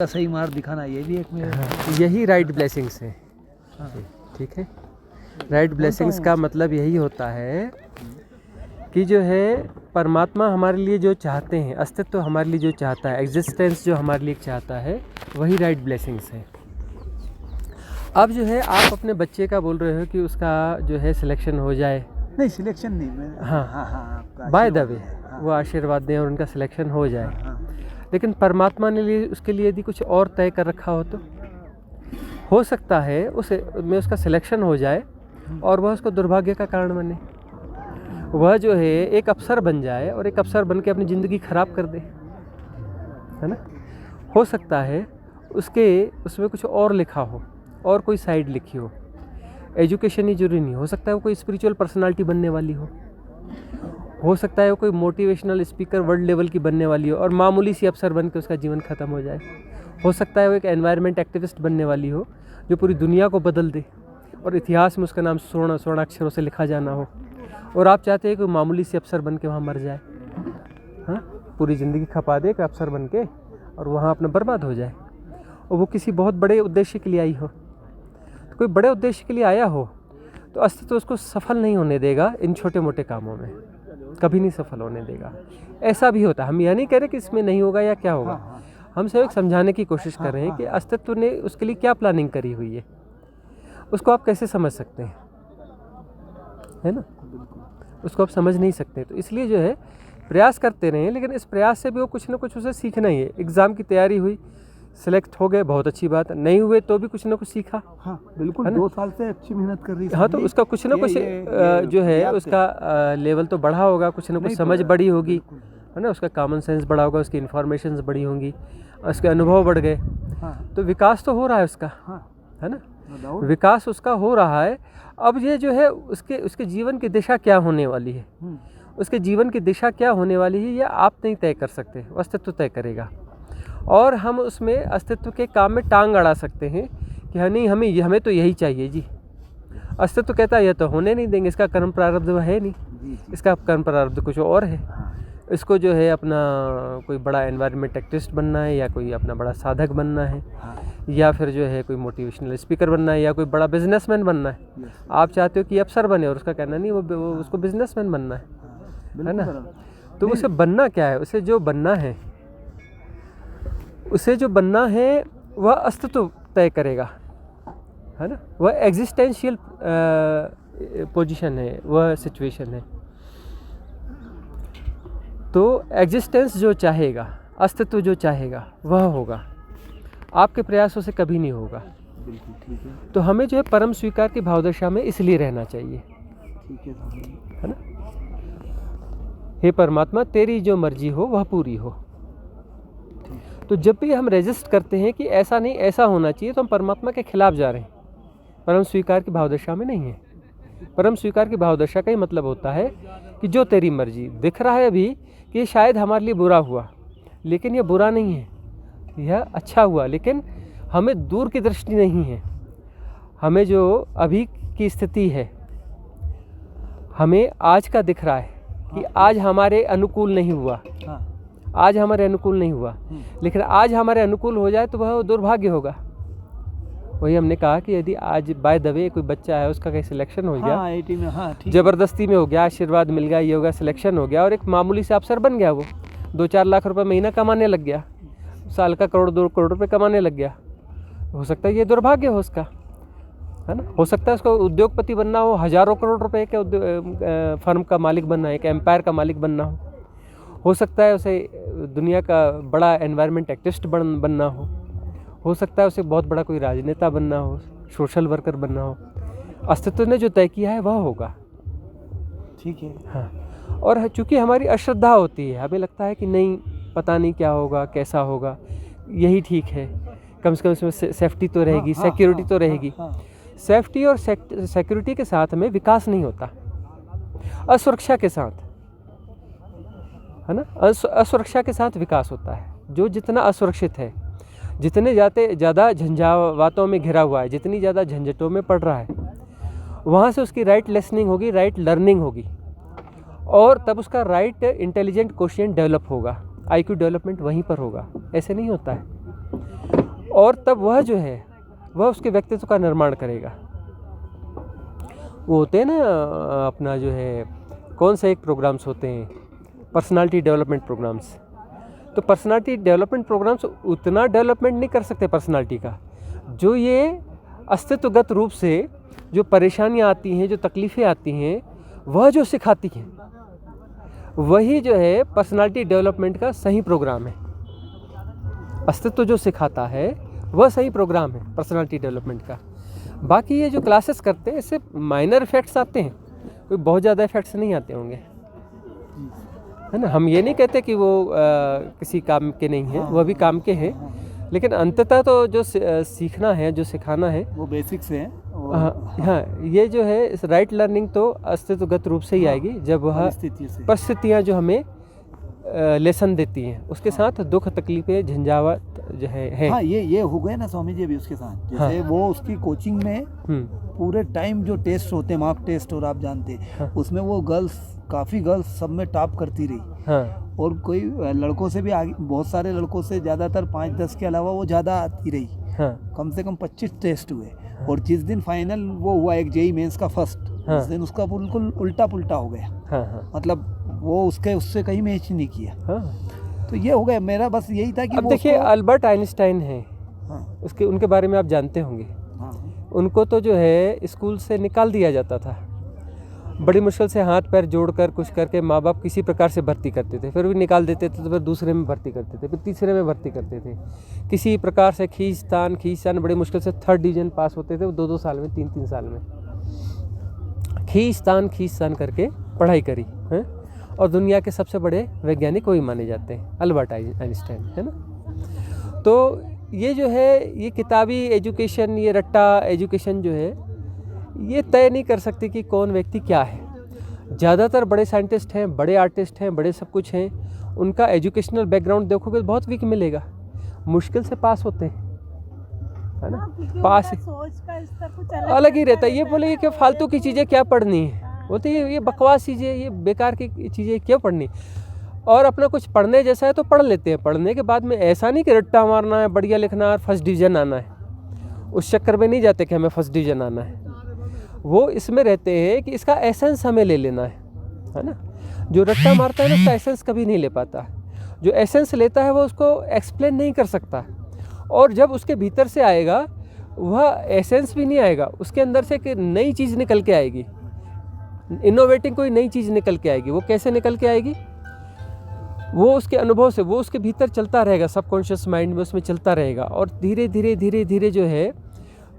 सही मार्ग दिखाना, ये भी एक मेरा यही राइट ब्लेसिंग्स है। ठीक है, राइट ब्लेसिंग्स का मतलब यही होता है कि जो है परमात्मा हमारे लिए जो चाहते हैं, अस्तित्व हमारे लिए जो चाहता है, एग्जिस्टेंस जो हमारे लिए चाहता है, वही राइट ब्लेसिंग्स है। अब जो है आप अपने बच्चे का बोल रहे हो कि उसका जो है सिलेक्शन हो जाए। नहीं, सिलेक्शन नहीं, मैं हाँ, बाय द वे वो आशीर्वाद दें और उनका सिलेक्शन हो जाए। लेकिन परमात्मा ने लिए उसके लिए यदि कुछ और तय कर रखा हो सकता है उसे में उसका सिलेक्शन हो जाए और वह उसको दुर्भाग्य का कारण बने। वह जो है एक अफसर बन जाए और एक अफसर बन के अपनी ज़िंदगी ख़राब कर दे, है ना। हो सकता है उसमें कुछ और लिखा हो और कोई साइड लिखी हो। एजुकेशन ही जरूरी नहीं, हो सकता है वो कोई स्पिरिचुअल पर्सनालिटी बनने वाली हो सकता है वो कोई मोटिवेशनल स्पीकर वर्ल्ड लेवल की बनने वाली हो और मामूली सी अफसर बन के उसका जीवन ख़त्म हो जाए। हो सकता है वो एक एनवायरनमेंट एक्टिविस्ट बनने वाली हो जो पूरी दुनिया को बदल दे और इतिहास में उसका नाम स्वर्ण अक्षरों से लिखा जाना हो, और आप चाहते हैं कि मामूली सी अफसर बन के वहाँ मर जाए। हाँ, पूरी ज़िंदगी खपा दे कि अफसर बन के और वहाँ अपना बर्बाद हो जाए। और वो किसी बहुत बड़े उद्देश्य के लिए आई हो, तो कोई बड़े उद्देश्य के लिए आया हो तो अस्तित्व उसको सफल नहीं होने देगा। इन छोटे मोटे कामों में कभी नहीं सफल होने देगा। ऐसा भी होता है, हम यह नहीं कह रहे कि इसमें नहीं होगा या क्या होगा। हम सिर्फ समझाने की कोशिश कर रहे हैं कि अस्तित्व ने उसके लिए क्या प्लानिंग करी हुई है, उसको आप कैसे समझ सकते हैं, है ना। उसको आप समझ नहीं सकते, तो इसलिए जो है प्रयास करते रहें। लेकिन इस प्रयास से भी वो कुछ ना कुछ उसे सीखना ही है। एग्ज़ाम की तैयारी हुई, सिलेक्ट हो गए, बहुत अच्छी बात। नहीं हुए तो भी कुछ ना कुछ सीखा। हाँ बिल्कुल, 2 साल से अच्छी मेहनत कर रही है। हाँ, तो उसका कुछ ना कुछ जो है उसका लेवल तो बढ़ा होगा, कुछ ना कुछ समझ बढ़ी होगी, है ना। उसका कॉमन सेंस बढ़ा होगा, उसकी इन्फॉर्मेशंस बढ़ी होंगी, उसके अनुभव बढ़ गए। तो विकास तो हो रहा है उसका, है ना। विकास उसका हो रहा है। अब ये जो है उसके जीवन की दिशा क्या होने वाली है, उसके जीवन की दिशा क्या होने वाली है, ये आप नहीं तय कर सकते, अस्तित्व तय करेगा। और हम उसमें अस्तित्व के काम में टांग अड़ा सकते हैं कि हाँ नहीं, हमें तो यही चाहिए जी। अस्तित्व कहता है ये तो होने नहीं देंगे, इसका कर्म प्रारब्ध है नहीं, इसका कर्म प्रारब्ध कुछ और है। इसको जो है अपना कोई बड़ा एनवायरनमेंट एक्टिविस्ट बनना है, या कोई अपना बड़ा साधक बनना है, या फिर जो है कोई मोटिवेशनल स्पीकर बनना है, या कोई बड़ा बिजनेसमैन बनना है। आप चाहते हो कि अफसर बने और उसका कहना नहीं वो उसको बिजनेसमैन बनना है ना। तो उसे बनना क्या है, उसे जो बनना है वह अस्तित्व तय करेगा, है ना। वह एग्जिस्टेंशियल पोजीशन है, वह सिचुएशन है। तो एग्जिस्टेंस जो चाहेगा, अस्तित्व जो चाहेगा वह होगा, आपके प्रयासों से कभी नहीं होगा। बिल्कुल ठीक है। तो हमें जो है परम स्वीकार की भावदशा में इसलिए रहना चाहिए, ठीक है ना। हे परमात्मा, तेरी जो मर्जी हो वह पूरी हो। तो जब भी हम रेजिस्ट करते हैं कि ऐसा नहीं ऐसा होना चाहिए, तो हम परमात्मा के खिलाफ जा रहे हैं, परम स्वीकार की भावदशा में नहीं है। परम स्वीकार की भावदशा का ही मतलब होता है कि जो तेरी मर्जी। दिख रहा है अभी कि ये शायद हमारे लिए बुरा हुआ, लेकिन यह बुरा नहीं है, यह अच्छा हुआ। लेकिन हमें दूर की दृष्टि नहीं है, हमें जो अभी की स्थिति है, हमें आज का दिख रहा है कि आज हमारे अनुकूल नहीं हुआ, आज हमारे अनुकूल नहीं हुआ। लेकिन आज हमारे अनुकूल हो जाए तो वह दुर्भाग्य होगा। वही हमने कहा कि यदि आज बाय द वे कोई बच्चा है, उसका कहीं सिलेक्शन हो गया, आईआईटी में, ज़बरदस्ती में हो गया, आशीर्वाद मिल गया, ये हो गया, सिलेक्शन हो गया और एक मामूली से अफसर बन गया, वो 2-4 लाख रुपए महीना कमाने लग गया, साल का 1-2 करोड़ रुपए कमाने लग गया। हो सकता है ये दुर्भाग्य हो उसका, है ना। हो सकता है उसको उद्योगपति बनना हो, हज़ारों करोड़ रुपए के फर्म का मालिक बनना है, एक एम्पायर का मालिक बनना हो सकता है उसे दुनिया का बड़ा एनवायरनमेंट एक्टिविस्ट बनना हो सकता है उसे बहुत बड़ा कोई राजनेता बनना हो, सोशल वर्कर बनना हो। अस्तित्व ने जो तय किया है वह होगा, ठीक है। हाँ, और चूँकि हमारी अश्रद्धा होती है, हमें लगता है कि नहीं, पता नहीं क्या होगा, कैसा होगा, यही ठीक है, कम से कम इसमें सेफ्टी तो रहेगी, सिक्योरिटी तो रहेगी। सेफ्टी और सिक्योरिटी के साथ में विकास नहीं होता, असुरक्षा के साथ, है ना। असुरक्षा के साथ विकास होता है। जो जितना असुरक्षित है, जितने ज़्यादा झंझावातों में घिरा हुआ है, जितनी ज़्यादा झंझटों में पड़ रहा है, वहाँ से उसकी राइट लिसनिंग होगी, राइट लर्निंग होगी, और तब उसका राइट इंटेलिजेंट क्वोशिएंट डेवलप होगा, आईक्यू डेवलपमेंट वहीं पर होगा। ऐसे नहीं होता है। और तब वह जो है वह उसके व्यक्तित्व का निर्माण करेगा। वो होते हैं ना अपना जो है कौन सा एक प्रोग्राम्स होते हैं, पर्सनालिटी डेवलपमेंट प्रोग्राम्स। तो पर्सनालिटी डेवलपमेंट प्रोग्राम्स उतना डेवलपमेंट नहीं कर सकते पर्सनालिटी का, जो ये अस्तित्वगत रूप से जो परेशानियाँ आती हैं, जो तकलीफ़ें आती हैं, वह जो सिखाती हैं, वही जो है पर्सनालिटी डेवलपमेंट का सही प्रोग्राम है। अस्तित्व जो सिखाता है वह सही प्रोग्राम है पर्सनालिटी डेवलपमेंट का। बाकी ये जो क्लासेस करते हैं इससे माइनर इफ़ेक्ट्स आते हैं, कोई बहुत ज़्यादा इफ़ेक्ट्स नहीं आते होंगे, है ना। हम ये नहीं कहते कि वो किसी काम के नहीं हैं, वह भी काम के हैं, लेकिन अंततः तो जो सीखना है, जो सिखाना है, वो बेसिक्स हैं। हाँ, ये जो है इस राइट लर्निंग तो अस्तित्वगत रूप से ही आएगी जब वह परिस्थितियाँ जो हमें लेसन देती हैं, उसके साथ दुख तकलीफें झंझावत जो है। हाँ, ये हो गए ना स्वामी जी अभी उसके साथ, जैसे हाँ। वो उसकी कोचिंग में पूरे टाइम जो टेस्ट होते हैं, मॉक टेस्ट, और आप जानते हैं हाँ। उसमें वो काफ़ी गर्ल्स सब में टॉप करती रही। हाँ। और कोई लड़कों से भी आगे, बहुत सारे लड़कों से ज़्यादातर 5-10 के अलावा वो ज़्यादा आती रही। हाँ। कम से कम 25 टेस्ट हुए। और जिस दिन फाइनल वो हुआ एक जेई मेंस का फर्स्ट, हाँ। उस दिन उसका बिल्कुल उल्टा पुल्टा हो गया। हाँ। हाँ। मतलब वो उससे कहीं मैच नहीं किया। हाँ। तो ये हो गया। मेरा बस यही था कि अब देखिए अल्बर्ट आइंस्टाइन है, हाँ, उनके बारे में आप जानते होंगे। हाँ, उनको तो जो है स्कूल से निकाल दिया जाता था, बड़ी मुश्किल से हाथ पैर जोड़कर कुछ करके माँ बाप किसी प्रकार से भर्ती करते थे, फिर भी निकाल देते थे, तो फिर दूसरे में भर्ती करते थे, फिर तीसरे में भर्ती करते थे, किसी प्रकार से खींचतान बड़ी मुश्किल से 3rd डिवीजन पास होते थे, वो 2-2 साल में, 3-3 साल में खींचतान करके पढ़ाई करी है। और दुनिया के सबसे बड़े वैज्ञानिक वही माने जाते हैं, अल्बर्ट आइंस्टाइन, है ना। तो ये जो है ये किताबी एजुकेशन, ये रट्टा एजुकेशन जो है, ये तय नहीं कर सकती कि कौन व्यक्ति क्या है। ज़्यादातर बड़े साइंटिस्ट हैं, बड़े आर्टिस्ट हैं, बड़े सब कुछ हैं, उनका एजुकेशनल बैकग्राउंड देखोगे तो बहुत वीक मिलेगा, मुश्किल से पास होते हैं, है ना। पास सोच का स्तर कुछ अलग ही रहता है। ये बोले कि फालतू की चीज़ें क्या पढ़नी है, बोलते ये बकवास चीज़ें, ये बेकार की चीज़ें क्यों पढ़नी। और अपना कुछ पढ़ने जैसा है तो पढ़ लेते हैं, पढ़ने के बाद में ऐसा नहीं कि रट्टा मारना है, बढ़िया लिखना है और 1st डिवीज़न आना है, उस चक्कर में नहीं जाते कि हमें 1st डिवीज़न आना है। वो इसमें रहते हैं कि इसका एसेंस हमें ले लेना है ना। जो रट्टा मारता है ना उसका एसेंस कभी नहीं ले पाता, जो एसेंस लेता है वो उसको एक्सप्लेन नहीं कर सकता, और जब उसके भीतर से आएगा वह एसेंस भी नहीं आएगा, उसके अंदर से एक नई चीज़ निकल के आएगी, इनोवेटिंग कोई नई चीज़ निकल के आएगी। वो कैसे निकल के आएगी, वो उसके अनुभव से, वो उसके भीतर चलता रहेगा, सबकॉन्शियस माइंड में उसमें चलता रहेगा, और धीरे धीरे जो है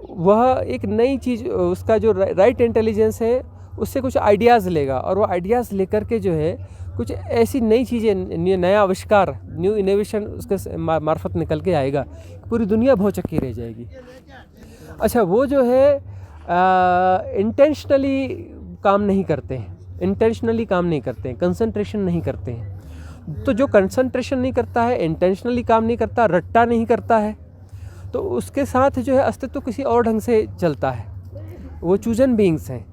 वह एक नई चीज़, उसका जो राइट इंटेलिजेंस है उससे कुछ आइडियाज़ लेगा, और वो आइडियाज़ लेकर के जो है कुछ ऐसी नई चीज़ें, नया आविष्कार, न्यू इनोवेशन उसके मार्फत निकल के आएगा, पूरी दुनिया भौचक्की रह जाएगी। अच्छा, वो जो है इंटेंशनली काम नहीं करते हैं, कंसंट्रेशन नहीं करते हैं। तो जो कंसंट्रेशन नहीं करता है, इंटेंशनली काम नहीं करता, रट्टा नहीं करता है, तो उसके साथ जो है अस्तित्व किसी और ढंग से चलता है। वो चूजन बीइंग्स हैं,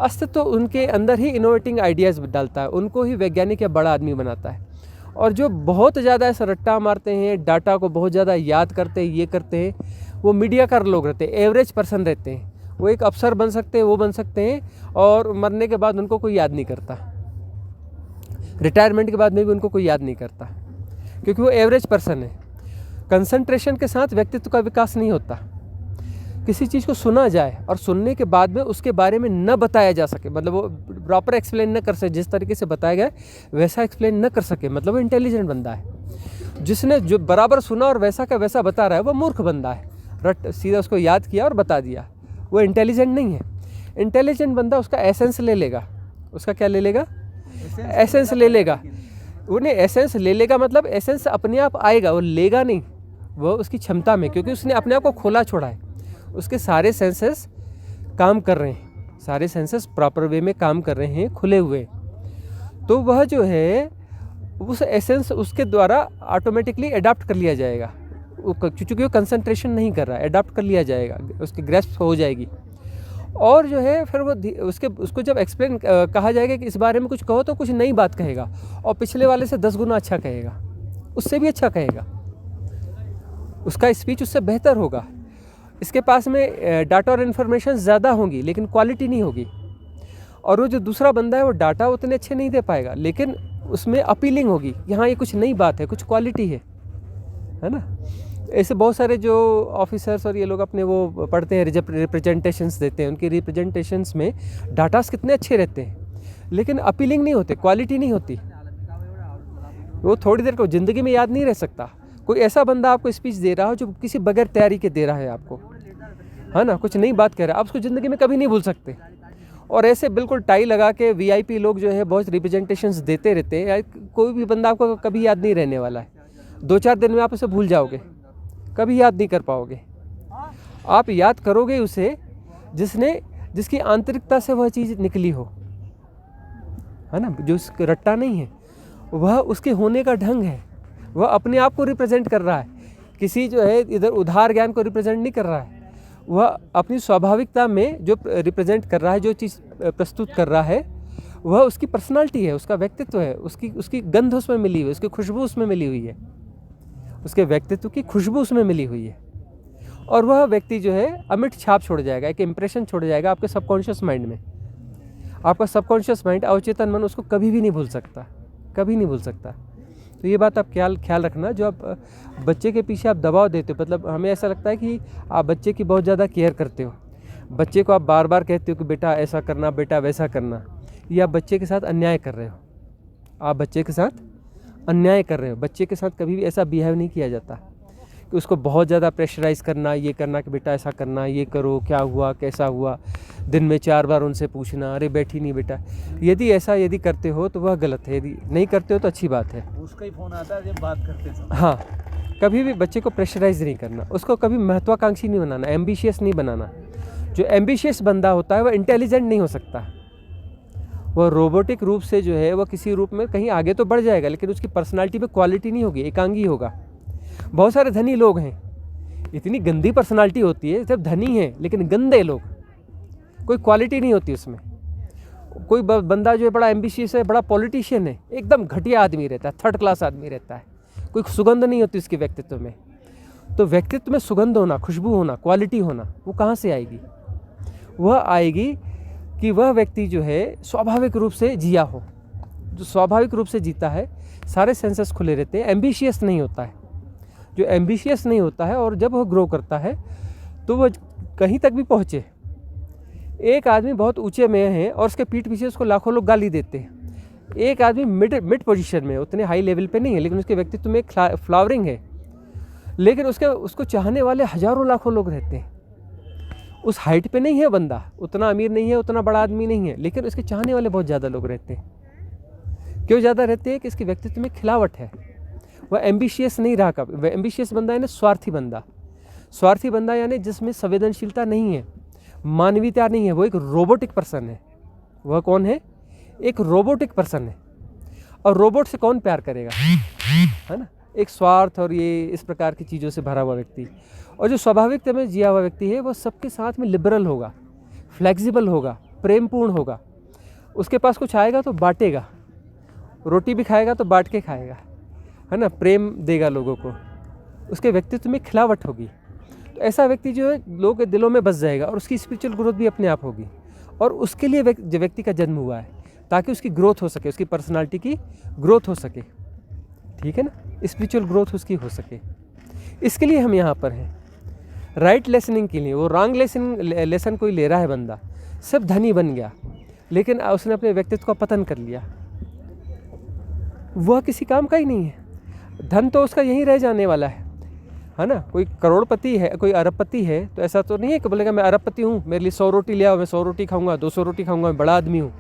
अस्तित्व उनके अंदर ही इनोवेटिंग आइडियाज़ डालता है, उनको ही वैज्ञानिक या बड़ा आदमी बनाता है। और जो बहुत ज़्यादा ऐसा रट्टा मारते हैं, डाटा को बहुत ज़्यादा याद करते हैं, ये करते हैं, वो मीडिया कर लोग रहते हैं, एवरेज पर्सन रहते हैं। वो एक अफसर बन सकते हैं, वो बन सकते हैं, और मरने के बाद उनको कोई याद नहीं करता, रिटायरमेंट के बाद में भी उनको कोई याद नहीं करता, क्योंकि वो एवरेज पर्सन है। कंसंट्रेशन के साथ व्यक्तित्व का विकास नहीं होता। किसी चीज़ को सुना जाए और सुनने के बाद में उसके बारे में न बताया जा सके, मतलब वो प्रॉपर एक्सप्लेन न कर सके, जिस तरीके से बताया गया वैसा एक्सप्लेन न कर सके, मतलब वो इंटेलिजेंट बंदा है। जिसने जो बराबर सुना और वैसा का वैसा बता रहा है, वो मूर्ख बंदा है, सीधा उसको याद किया और बता दिया, वो इंटेलिजेंट नहीं है। इंटेलिजेंट बंदा उसका एसेंस ले लेगा, उसका क्या ले लेगा, एसेंस ले लेगा। उन्हें एसेंस ले लेगा मतलब एसेंस अपने आप आएगा, वो लेगा नहीं, वो उसकी क्षमता में, क्योंकि उसने अपने आप को खोला छोड़ा है, उसके सारे सेंसेस काम कर रहे हैं, सारे सेंसेस प्रॉपर वे में काम कर रहे हैं, खुले हुए। तो वह जो है उस एसेंस उसके द्वारा ऑटोमेटिकली अडॉप्ट कर लिया जाएगा, क्योंकि वो कंसंट्रेशन नहीं कर रहा है, अडॉप्ट कर लिया जाएगा, उसकी ग्रैस्प हो जाएगी। और जो है फिर वो उसको जब एक्सप्लेन कहा जाएगा कि इस बारे में कुछ कहो, तो कुछ नई बात कहेगा, और पिछले वाले से 10 गुना अच्छा कहेगा, उससे भी अच्छा कहेगा। उसका स्पीच उससे बेहतर होगा। इसके पास में डाटा और इन्फॉर्मेशन ज़्यादा होंगी लेकिन क्वालिटी नहीं होगी। और वो जो दूसरा बंदा है वो डाटा उतने अच्छे नहीं दे पाएगा लेकिन उसमें अपीलिंग होगी, यहाँ ये कुछ नई बात है, कुछ क्वालिटी है ना। ऐसे बहुत सारे जो ऑफिसर्स और ये लोग अपने वो पढ़ते हैं, रिप्रेजेंटेशंस देते हैं, उनके रिप्रेजेंटेशंस में डाटास कितने अच्छे रहते हैं लेकिन अपीलिंग नहीं होते, क्वालिटी नहीं होती। वो थोड़ी देर को ज़िंदगी में याद नहीं रह सकता। कोई ऐसा बंदा आपको स्पीच दे रहा हो जो किसी बगैर तैयारी के दे रहा है आपको, है ना, कुछ नई बात कह रहा है, आप उसको ज़िंदगी में कभी नहीं भूल सकते। और ऐसे बिल्कुल टाई लगा के वीआईपी लोग जो है बहुत रिप्रेजेंटेशंस देते रहते हैं, कोई भी बंदा आपको कभी याद नहीं रहने वाला है। 2-4 दिन में आप उसे भूल जाओगे, कभी याद नहीं कर पाओगे। आप याद करोगे उसे जिसकी आंतरिकता से वह चीज़ निकली हो, है ना, जो उसका रट्टा नहीं है, वह उसके होने का ढंग है, वह अपने आप को रिप्रेजेंट कर रहा है, किसी जो है इधर उधार ज्ञान को रिप्रेजेंट नहीं कर रहा है, वह अपनी स्वाभाविकता में जो रिप्रेजेंट कर रहा है, जो चीज़ प्रस्तुत कर रहा है, वह उसकी पर्सनालिटी है, उसका व्यक्तित्व है, उसकी गंध उसमें मिली हुई है, उसकी खुशबू उसमें मिली हुई है, उसके व्यक्तित्व की खुशबू उसमें मिली हुई है। और वह व्यक्ति जो है अमिट छाप छोड़ जाएगा, एक इम्प्रेशन छोड़ जाएगा आपके सबकॉन्शियस माइंड में। आपका सबकॉन्शियस माइंड, अवचेतन मन उसको कभी भी नहीं भूल सकता, कभी नहीं भूल सकता। तो ये बात आप ख्याल रखना। जो आप बच्चे के पीछे आप दबाव देते हो, मतलब हमें ऐसा लगता है कि आप बच्चे की बहुत ज़्यादा केयर करते हो, बच्चे को आप बार बार कहते हो कि बेटा ऐसा करना, बेटा वैसा करना, ये आप बच्चे के साथ अन्याय कर रहे हो। आप बच्चे के साथ अन्याय कर रहे हो। बच्चे के साथ कभी भी ऐसा बिहेव नहीं किया जाता कि उसको बहुत ज़्यादा प्रेशराइज करना, ये करना कि बेटा ऐसा करना, ये करो, क्या हुआ, कैसा हुआ, दिन में 4 बार उनसे पूछना, अरे बैठी नहीं बेटा। यदि करते हो तो वह गलत है, यदि नहीं करते हो तो अच्छी बात है। उसका ही फ़ोन आता है जब बात करते समय। हाँ, कभी भी बच्चे को प्रेशराइज नहीं करना, उसको कभी महत्वाकांक्षी नहीं बनाना, एम्बिशियस नहीं बनाना। जो एम्बिशियस बंदा होता है वह इंटेलिजेंट नहीं हो सकता, वह रोबोटिक रूप से जो है वह किसी रूप में कहीं आगे तो बढ़ जाएगा लेकिन उसकी पर्सनालिटी में क्वालिटी नहीं होगी, एकांगी होगा। बहुत सारे धनी लोग हैं, इतनी गंदी पर्सनालिटी होती है, सिर्फ धनी है लेकिन गंदे लोग, कोई क्वालिटी नहीं होती उसमें। कोई बंदा जो है बड़ा एम्बिशियस है, बड़ा पॉलिटिशियन है, एकदम घटिया आदमी रहता है, 3rd क्लास आदमी रहता है, कोई सुगंध नहीं होती उसके व्यक्तित्व में। तो व्यक्तित्व में सुगंध होना, खुशबू होना, क्वालिटी होना, वो कहाँ से आएगी? वह आएगी कि वह व्यक्ति जो है स्वाभाविक रूप से जिया हो। जो स्वाभाविक रूप से जीता है, सारे सेंसेस खुले रहते हैं, एम्बिशियस नहीं होता है। जो एम्बिशियस नहीं होता है और जब वह ग्रो करता है तो वह कहीं तक भी पहुँचे। एक आदमी बहुत ऊंचे में है और उसके पीठ पीछे उसको लाखों लोग गाली देते हैं। एक आदमी मिड पोजीशन में, उतने हाई लेवल पे नहीं है लेकिन उसके व्यक्तित्व में एक फ्लावरिंग है, लेकिन उसको चाहने वाले हज़ारों लाखों लोग रहते हैं। उस हाइट पे नहीं है बंदा, उतना अमीर नहीं है, उतना बड़ा आदमी नहीं है, लेकिन उसके चाहने वाले बहुत ज़्यादा लोग रहते हैं। क्यों ज़्यादा रहते हैं? कि इसके व्यक्तित्व में खिलावट है, वह एम्बिशियस नहीं रहा। कब वह एम्बिशियस बंदा है ना, स्वार्थी बंदा। स्वार्थी बंदा यानी जिसमें संवेदनशीलता नहीं है, मानवीयता नहीं है, वो एक रोबोटिक पर्सन है। वह कौन है? एक रोबोटिक पर्सन है। और रोबोट से कौन प्यार करेगा, है ना? एक स्वार्थ और ये इस प्रकार की चीज़ों से भरा हुआ व्यक्ति। और जो स्वाभाविकता में जिया हुआ व्यक्ति है वह सबके साथ में लिबरल होगा, फ्लेक्सिबल होगा, प्रेमपूर्ण होगा। उसके पास कुछ आएगा तो बांटेगा, रोटी भी खाएगा तो बांट के खाएगा, है ना, प्रेम देगा लोगों को। उसके व्यक्तित्व में खिलावट होगी। तो ऐसा व्यक्ति जो है लोगों के दिलों में बस जाएगा और उसकी स्पिरिचुअल ग्रोथ भी अपने आप होगी। और उसके लिए जो व्यक्ति का जन्म हुआ है ताकि उसकी ग्रोथ हो सके, उसकी पर्सनालिटी की ग्रोथ हो सके, ठीक है ना, स्पिरिचुअल ग्रोथ उसकी हो सके। इसके लिए हम यहाँ पर हैं, राइट लेसनिंग के लिए। वो रॉन्ग लेसन कोई ले रहा है बंदा, सब धनी बन गया लेकिन उसने अपने व्यक्तित्व का पतन कर लिया, वह किसी काम का ही नहीं है। धन तो उसका यहीं रह जाने वाला है ना। कोई करोड़पति है, कोई अरबपति है तो ऐसा तो नहीं है कि बोलेगा मैं अरबपति हूँ, मेरे लिए 100 रोटी ले आओ, मैं 100 रोटी खाऊंगा, 200 रोटी खाऊंगा, मैं बड़ा आदमी हूँ।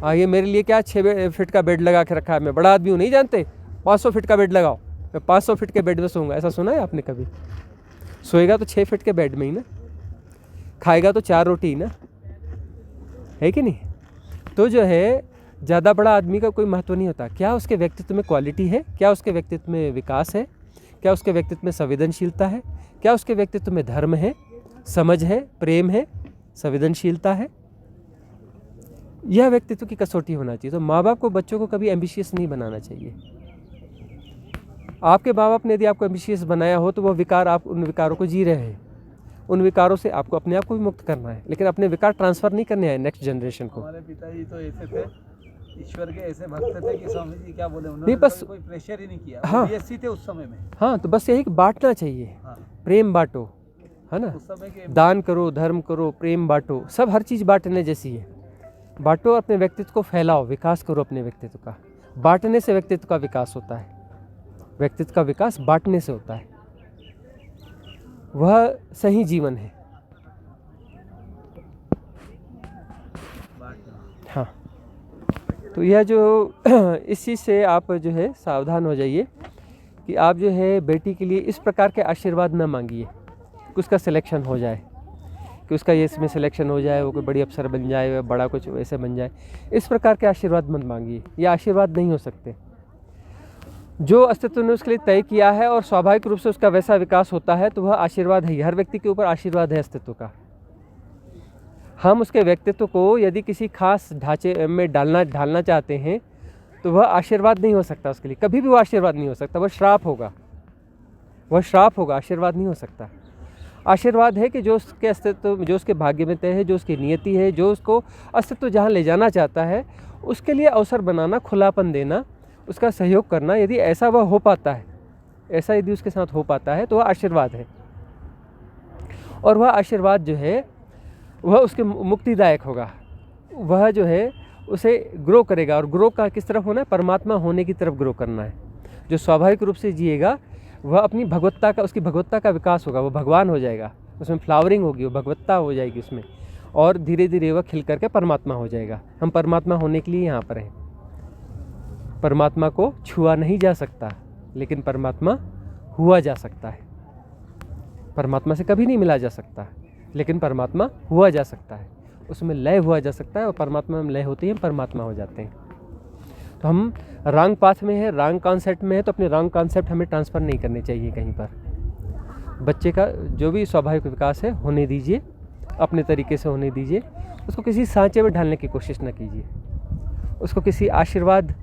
ये मेरे लिए क्या 6 फीट का बेड लगा के रखा है, मैं बड़ा आदमी हूँ। नहीं जानते? 500 फीट का बेड लगाओ, मैं 500 फीट के बेड में सोऊंगा। ऐसा सुना है आपने कभी? सोएगा तो 6 फीट के बेड में ही ना, खाएगा तो 4 रोटी ही ना, है कि नहीं? तो जो है ज़्यादा बड़ा आदमी का कोई महत्व नहीं होता। क्या उसके व्यक्तित्व में क्वालिटी है, क्या उसके व्यक्तित्व में विकास है, क्या उसके व्यक्तित्व में संवेदनशीलता है, क्या उसके व्यक्तित्व में धर्म है, समझ है, प्रेम है, संवेदनशीलता है। यह व्यक्तित्व की कसौटी होना चाहिए। तो माँ बाप को बच्चों को कभी एम्बिशियस नहीं बनाना चाहिए। आपके माँ बाप ने यदि आपको एम्बिशियस बनाया हो तो वह विकार, आप उन विकारों को जी रहे हैं। उन विकारों से आपको अपने आप को भी मुक्त करना है, लेकिन अपने विकार ट्रांसफ़र नहीं करने हैं नेक्स्ट जनरेशन को। हमारे पिताजी तो ऐसे थे, ईश्वर के ऐसे भक्त थे कि स्वामी जी क्या बोले, उन्होंने नहीं, बस कोई प्रेशर ही नहीं किया। हाँ। बीएससी थे उस समय में। हाँ, तो बस यही कि बांटना चाहिए, हाँ, प्रेम बांटो, है ना। उस समय के दान करो, धर्म करो, प्रेम बांटो, सब हर चीज़ बांटने जैसी है। बांटो, अपने व्यक्तित्व को फैलाओ, विकास करो अपने व्यक्तित्व का। बांटने से व्यक्तित्व का विकास होता है, व्यक्तित्व का विकास बांटने से होता है। वह सही जीवन है। हाँ, तो यह जो इस चीज़ से आप जो है सावधान हो जाइए कि आप जो है बेटी के लिए इस प्रकार के आशीर्वाद न मांगिए कि उसका सिलेक्शन हो जाए, कि उसका ये इसमें सिलेक्शन हो जाए, वो कोई बड़ी अफसर बन जाए, वह बड़ा कुछ वैसे बन जाए। इस प्रकार के आशीर्वाद मत मांगिए, ये आशीर्वाद नहीं हो सकते। जो अस्तित्व ने उसके लिए तय किया है और स्वाभाविक रूप से उसका वैसा विकास होता है, तो वह आशीर्वाद है। हर व्यक्ति के ऊपर आशीर्वाद है अस्तित्व का। हम उसके व्यक्तित्व को यदि किसी खास ढांचे में ढालना चाहते हैं तो वह आशीर्वाद नहीं हो सकता उसके लिए, कभी भी वो आशीर्वाद नहीं हो सकता, वह श्राप होगा, वह श्राप होगा, आशीर्वाद नहीं हो सकता। आशीर्वाद है कि जो उसके अस्तित्व, जो उसके भाग्य में तय है, जो उसकी नियति है, जो उसको अस्तित्व जहाँ ले जाना चाहता है, उसके लिए अवसर बनाना, खुलापन देना, उसका सहयोग करना। यदि ऐसा वह हो पाता है, ऐसा यदि उसके साथ हो पाता है तो वह आशीर्वाद है। और वह आशीर्वाद जो है वह उसके मुक्तिदायक होगा। वह जो है उसे ग्रो करेगा, और ग्रो का किस तरफ होना है, परमात्मा होने की तरफ ग्रो करना है। जो स्वाभाविक रूप से जिएगा वह अपनी भगवत्ता का, उसकी भगवत्ता का विकास होगा, वह भगवान हो जाएगा, उसमें फ्लावरिंग होगी, वो भगवत्ता हो जाएगी उसमें, और धीरे धीरे वह खिल करके परमात्मा हो जाएगा। हम परमात्मा होने के लिए यहाँ पर हैं। परमात्मा को छुआ नहीं जा सकता, लेकिन परमात्मा हुआ जा सकता है। परमात्मा से कभी नहीं मिला जा सकता, लेकिन परमात्मा हुआ जा सकता है, उसमें लय हुआ जा सकता है, और परमात्मा में लय होती है, परमात्मा हो जाते हैं। तो हम रॉन्ग पाथ में है, रॉन्ग कॉन्सेप्ट में है, तो अपने रॉन्ग कॉन्सेप्ट हमें ट्रांसफ़र नहीं करने चाहिए कहीं पर। बच्चे का जो भी स्वाभाविक विकास है होने दीजिए, अपने तरीके से होने दीजिए। उसको किसी सांचे में ढालने की कोशिश न कीजिए, उसको किसी आशीर्वाद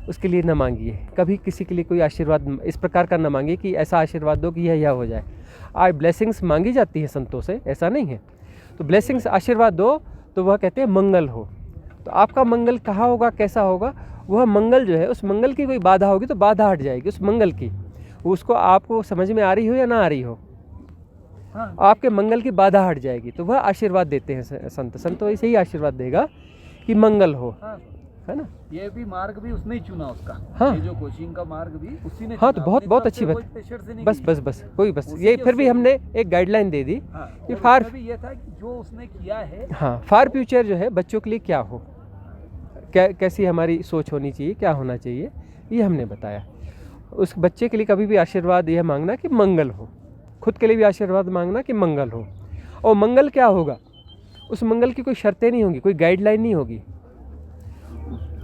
उसके लिए न मांगिए। कभी किसी के लिए कोई आशीर्वाद इस प्रकार का न मांगिए कि ऐसा आशीर्वाद दो कि यह हो जाए। आज ब्लेसिंग्स मांगी जाती है संतों से, ऐसा नहीं है। तो ब्लेसिंग्स, आशीर्वाद दो तो वह कहते हैं मंगल हो। तो आपका मंगल कहाँ होगा, कैसा होगा, वह मंगल जो है, उस मंगल की कोई बाधा होगी तो बाधा हट जाएगी उस मंगल की। उसको आपको समझ में आ रही हो या ना आ रही हो, हाँ, आपके मंगल की बाधा हट जाएगी, तो वह आशीर्वाद देते हैं संत। संत ऐसे ही आशीर्वाद देगा कि मंगल हो, हाँ, है ना। ये भी मार्ग भी उसने ही चुना उसका। हाँ। ये जो कोचिंग का मार्ग भी उसी ने हाँ, चुना, तो बहुत अपनी बहुत तरफ अच्छी से बात। कोई pressure से नहीं बस की। बस बस कोई बस उसी ये के फिर भी उससे- हमने एक गाइडलाइन दे दी हाँ, कि और फार, उसमें भी ये था कि जो उसने किया है, हाँ, फार फ्यूचर जो है बच्चों के लिए क्या हो, कैसी हमारी सोच होनी चाहिए, क्या होना चाहिए, ये हमने बताया। उस बच्चे के लिए कभी भी आशीर्वाद यह मांगना कि मंगल हो, खुद के लिए भी आशीर्वाद मांगना कि मंगल हो। और मंगल क्या होगा, उस मंगल की कोई शर्तें नहीं होंगी, कोई गाइडलाइन नहीं होगी।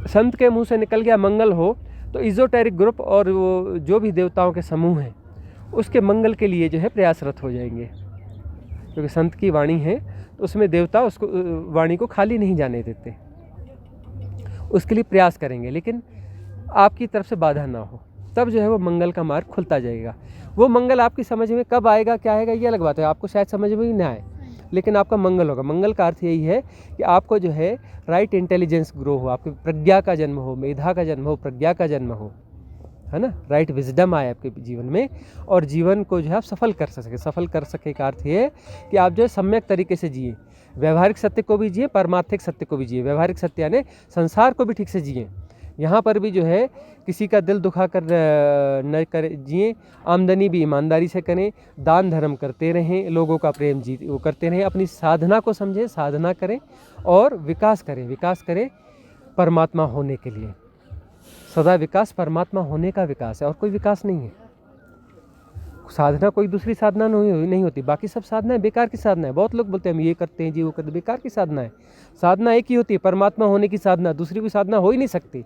संत के मुंह से निकल गया मंगल हो तो इजोटेरिक ग्रुप और वो जो भी देवताओं के समूह हैं उसके मंगल के लिए जो है प्रयासरत हो जाएंगे, क्योंकि संत की वाणी है तो उसमें देवता उसको वाणी को खाली नहीं जाने देते, उसके लिए प्रयास करेंगे, लेकिन आपकी तरफ से बाधा ना हो, तब जो है वो मंगल का मार्ग खुलता जाएगा। वो मंगल आपकी समझ में कब आएगा, क्या आएगा, ये अलग बात है, आपको शायद समझ में ही ना आए, लेकिन आपका मंगल होगा। मंगल का अर्थ यही है कि आपको जो है राइट इंटेलिजेंस ग्रो हो, आपकी प्रज्ञा का जन्म हो, मेधा का जन्म हो, प्रज्ञा का जन्म हो, है ना, राइट विजडम आए आपके जीवन में, और जीवन को जो है आप सफल कर सके। सफल कर सके का अर्थ ये कि आप जो है सम्यक तरीके से जिए, व्यवहारिक सत्य को भी जिए, पारमार्थिक सत्य को भी जिए। व्यवहारिक सत्य यानी संसार को भी ठीक से जिए, यहाँ पर भी जो है किसी का दिल दुखा कर न करें, जिए, आमदनी भी ईमानदारी से करें, दान धर्म करते रहें, लोगों का प्रेम वो करते रहें, अपनी साधना को समझें, साधना करें और विकास करें। विकास करें परमात्मा होने के लिए, सदा विकास परमात्मा होने का विकास है, और कोई विकास नहीं है। साधना कोई दूसरी साधना नहीं होती, बाकी सब साधना बेकार की साधना है। बहुत लोग बोलते हैं हम ये करते हैं जी, वो करते हैं, बेकार की साधना है। साधना एक ही होती है, परमात्मा होने की साधना, दूसरी कोई साधना हो ही नहीं सकती।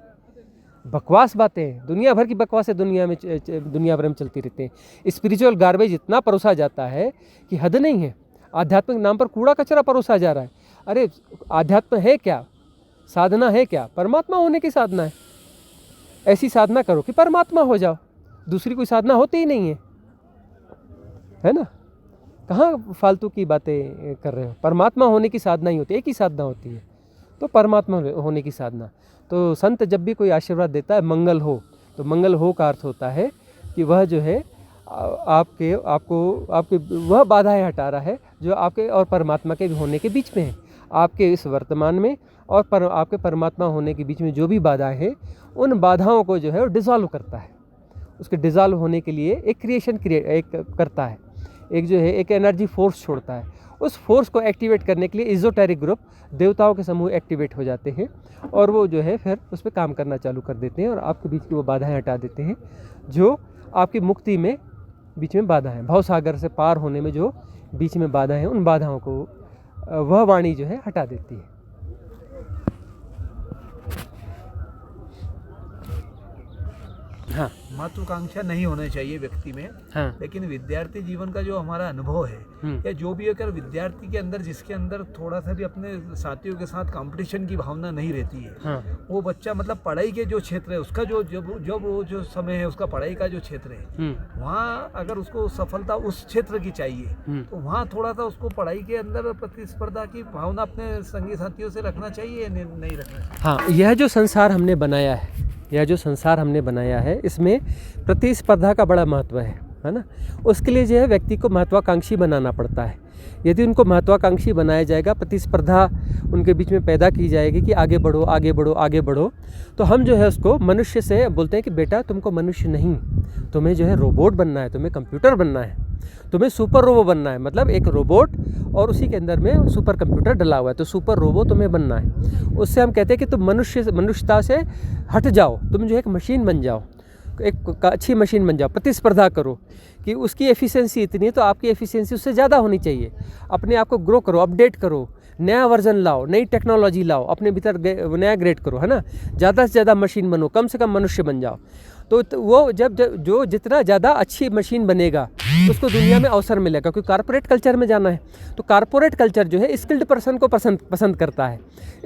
बकवास बातें हैं, दुनिया भर की बकवासें दुनिया भर में चलती रहती हैं। स्पिरिचुअल गार्बेज इतना परोसा जाता है कि हद नहीं है। आध्यात्मिक नाम पर कूड़ा कचरा परोसा जा रहा है। अरे आध्यात्म है क्या, साधना है क्या, परमात्मा होने की साधना है। ऐसी साधना करो कि परमात्मा हो जाओ, दूसरी कोई साधना होती ही नहीं है ना। कहाँ फालतू की बातें कर रहे हो। परमात्मा होने की साधना ही होती है, एक ही साधना होती है, तो परमात्मा होने की साधना। तो संत जब भी कोई आशीर्वाद देता है मंगल हो, तो मंगल हो का अर्थ होता है कि वह जो है आपके वह बाधाएं हटा रहा है जो आपके और परमात्मा के होने के बीच में है। आपके इस वर्तमान में और आपके परमात्मा होने के बीच में जो भी बाधाएं हैं, उन बाधाओं को जो है वो डिज़ॉल्व करता है। उसके डिज़ॉल्व होने के लिए एक क्रिएशन करता है, एक जो है एक एनर्जी फोर्स छोड़ता है। उस फोर्स को एक्टिवेट करने के लिए इज़ोटेरिक ग्रुप, देवताओं के समूह एक्टिवेट हो जाते हैं और वो जो है फिर उस पर काम करना चालू कर देते हैं और आपके बीच की वो बाधाएं हटा देते हैं जो आपकी मुक्ति में बीच में बाधा है। भवसागर से पार होने में जो बीच में बाधा है, उन बाधाओं को वह वाणी जो है हटा देती है। हाँ, महत्वाकांक्षा नहीं होना चाहिए व्यक्ति में। हाँ, लेकिन विद्यार्थी जीवन का जो हमारा अनुभव है या जो भी अगर विद्यार्थी के अंदर जिसके अंदर थोड़ा सा भी अपने साथियों के साथ कंपटीशन की भावना नहीं रहती है, हाँ, वो बच्चा मतलब पढ़ाई के जो क्षेत्र है उसका जो समय है उसका पढ़ाई का जो क्षेत्र है, वहाँ अगर उसको सफलता उस क्षेत्र की चाहिए तो वहाँ थोड़ा सा उसको पढ़ाई के अंदर प्रतिस्पर्धा की भावना अपने संगी साथियों से रखना चाहिए, नहीं रखना चाहिए। हाँ, यह जो संसार हमने बनाया है, इसमें प्रतिस्पर्धा का बड़ा महत्व है ना। उसके लिए जो है व्यक्ति को महत्वाकांक्षी बनाना पड़ता है। यदि उनको महत्वाकांक्षी बनाया जाएगा, प्रतिस्पर्धा उनके बीच में पैदा की जाएगी कि आगे बढ़ो आगे बढ़ो आगे बढ़ो, तो हम जो है उसको मनुष्य से बोलते हैं कि बेटा तुमको मनुष्य नहीं, तुम्हें जो है रोबोट बनना है, तुम्हें कंप्यूटर बनना है, तुम्हें सुपर रोबो बनना है। मतलब एक रोबोट और उसी के अंदर में सुपर कंप्यूटर डला हुआ है, तो सुपर रोबो तुम्हें बनना है। उससे हम कहते हैं कि तुम मनुष्यता से हट जाओ, तुम जो है एक मशीन बन जाओ, एक अच्छी मशीन बन जाओ, प्रतिस्पर्धा करो कि उसकी एफिशिएंसी इतनी है तो आपकी एफिशिएंसी उससे ज़्यादा होनी चाहिए। अपने आप को ग्रो करो, अपडेट करो, नया वर्जन लाओ, नई टेक्नोलॉजी लाओ, अपने भीतर नया ग्रेड करो, है ना। ज़्यादा से ज़्यादा मशीन बनो, कम से कम मनुष्य बन जाओ। तो वो जो जितना ज़्यादा अच्छी मशीन बनेगा उसको दुनिया में अवसर मिलेगा, क्योंकि कॉर्पोरेट कल्चर में जाना है। तो कॉर्पोरेट कल्चर जो है स्किल्ड पर्सन को पसंद करता है।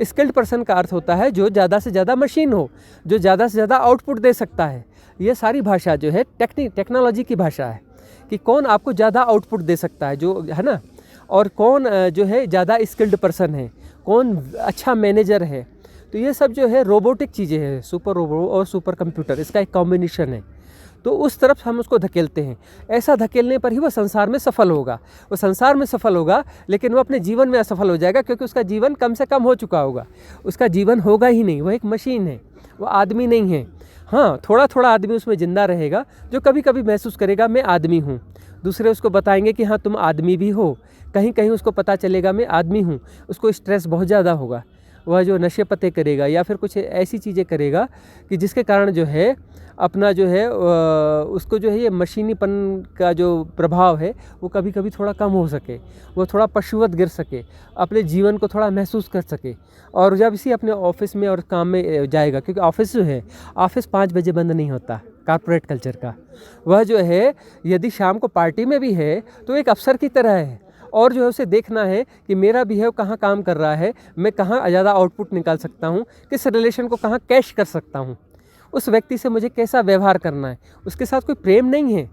स्किल्ड पर्सन का अर्थ होता है जो ज़्यादा से ज़्यादा मशीन हो, जो ज़्यादा से ज़्यादा आउटपुट दे सकता है। ये सारी भाषा जो है टेक्नोलॉजी की भाषा है कि कौन आपको ज़्यादा आउटपुट दे सकता है, जो है ना, और कौन जो है ज़्यादा स्किल्ड पर्सन है, कौन अच्छा मैनेजर है। तो ये सब जो है रोबोटिक चीज़ें हैं, सुपर रोबो और सुपर कंप्यूटर, इसका एक कॉम्बिनेशन है। तो उस तरफ हम उसको धकेलते हैं। ऐसा धकेलने पर ही वो संसार में सफल होगा। वो संसार में सफल होगा, लेकिन वो अपने जीवन में असफल हो जाएगा, क्योंकि उसका जीवन कम से कम हो चुका होगा। उसका जीवन होगा ही नहीं, वो एक मशीन है, वो आदमी नहीं है। हाँ, थोड़ा थोड़ा आदमी उसमें ज़िंदा रहेगा, जो कभी कभी महसूस करेगा मैं आदमी हूँ। दूसरे उसको बताएंगे कि हाँ तुम आदमी भी हो, कहीं कहीं उसको पता चलेगा मैं आदमी हूँ। उसको स्ट्रेस बहुत ज़्यादा होगा, वह जो नशे पते करेगा या फिर कुछ ऐसी चीज़ें करेगा कि जिसके कारण जो है अपना जो है उसको जो है ये मशीनीपन का जो प्रभाव है वो कभी कभी थोड़ा कम हो सके, वो थोड़ा पशुवत गिर सके, अपने जीवन को थोड़ा महसूस कर सके। और जब इसी अपने ऑफिस में और काम में जाएगा, क्योंकि ऑफिस जो है, ऑफिस 5 बजे बंद नहीं होता कॉर्पोरेट कल्चर का। वह जो है यदि शाम को पार्टी में भी है तो एक अफसर की तरह है, और जो है उसे देखना है कि मेरा बिहेव कहाँ काम कर रहा है, मैं कहाँ ज़्यादा आउटपुट निकाल सकता हूँ, किस रिलेशन को कहाँ कैश कर सकता हूँ, उस व्यक्ति से मुझे कैसा व्यवहार करना है। उसके साथ कोई प्रेम नहीं है,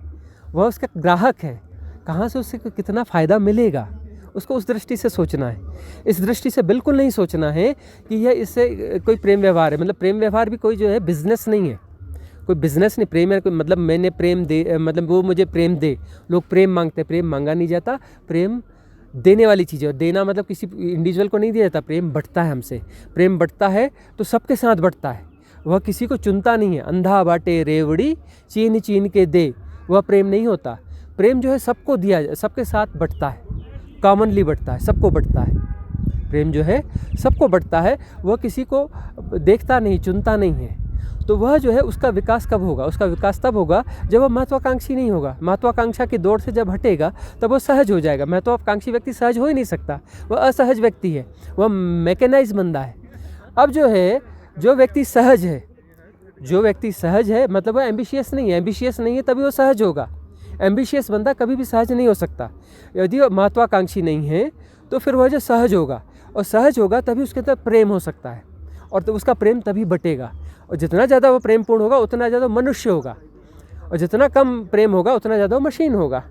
वह उसका ग्राहक है, कहाँ से उससे कितना फ़ायदा मिलेगा, उसको उस दृष्टि से सोचना है। इस दृष्टि से बिल्कुल नहीं सोचना है कि यह इससे कोई प्रेम व्यवहार है। मतलब प्रेम व्यवहार भी कोई जो है बिज़नेस नहीं है, कोई बिज़नेस नहीं। प्रेम है कोई मतलब मैंने प्रेम दे, मतलब वो मुझे प्रेम दे। लोग प्रेम मांगते हैं, प्रेम मांगा नहीं जाता। प्रेम देने वाली चीज़ है, और देना मतलब किसी इंडिविजुअल को नहीं दिया जाता। प्रेम बढ़ता है हमसे, प्रेम बढ़ता है तो सबके साथ बढ़ता है, वह किसी को चुनता नहीं है। अंधा बाटे रेवड़ी चीन चीन के दे, वह प्रेम नहीं होता। प्रेम जो है सबको दिया, सबके साथ बढ़ता है, कॉमनली बढ़ता है, सबको बढ़ता है। प्रेम जो है सबको बढ़ता है, वह किसी को देखता नहीं, चुनता नहीं है। तो वह जो है उसका विकास कब होगा? उसका विकास तब होगा जब वह महत्वाकांक्षी नहीं होगा। महत्वाकांक्षा की दौड़ से जब हटेगा तब वह सहज हो जाएगा। महत्वाकांक्षी व्यक्ति सहज हो ही नहीं सकता, वह असहज व्यक्ति है, वह मैकेनाइज बंदा है। अब जो है जो व्यक्ति सहज है, जो व्यक्ति सहज है मतलब वह एम्बिशियस नहीं है। एम्बिशियस नहीं है तभी वो सहज होगा। एम्बिशियस बंदा कभी भी सहज नहीं हो सकता। यदि वह महत्वाकांक्षी नहीं है तो फिर वह जो सहज होगा, और सहज होगा तभी उसके अंदर प्रेम हो सकता है, और तो उसका प्रेम तभी बटेगा। और जितना ज़्यादा वो प्रेमपूर्ण होगा उतना ज़्यादा मनुष्य होगा, और जितना कम प्रेम होगा उतना ज़्यादा वो मशीन होगा।